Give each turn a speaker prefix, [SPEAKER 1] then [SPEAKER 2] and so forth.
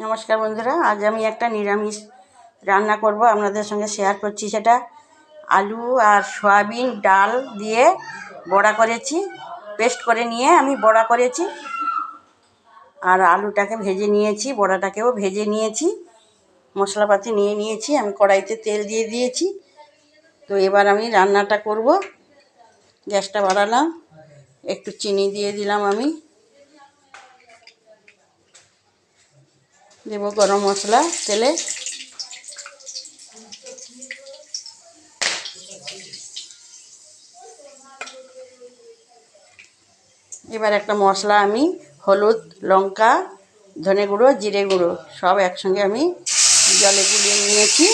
[SPEAKER 1] নমস্কার বন্ধুরা, আজ আমি একটা নিরামিষ রান্না করব, আপনাদের সঙ্গে শেয়ার করছি। সেটা আলু আর সয়াবিন ডাল দিয়ে বড়া করেছি, পেস্ট করে নিয়ে আমি বড়া করেছি। আর আলুটাকে ভেজে নিয়েছি, বড়াটাকেও ভেজে নিয়েছি, মশলাপাতি নিয়ে নিয়েছি। আমি কড়াইতে তেল দিয়ে দিয়েছি। তো এবার আমি রান্নাটা করব। গ্যাসটা বাড়ালাম, একটু চিনি দিয়ে দিলাম, আমি দেব গরম মশলা তেলে। এবার একটা মশলা আমি হলুদ, লঙ্কা, ধনে গুঁড়ো, জিরে গুঁড়ো সব একসঙ্গে আমি জলে গুলিয়ে নিয়েছি।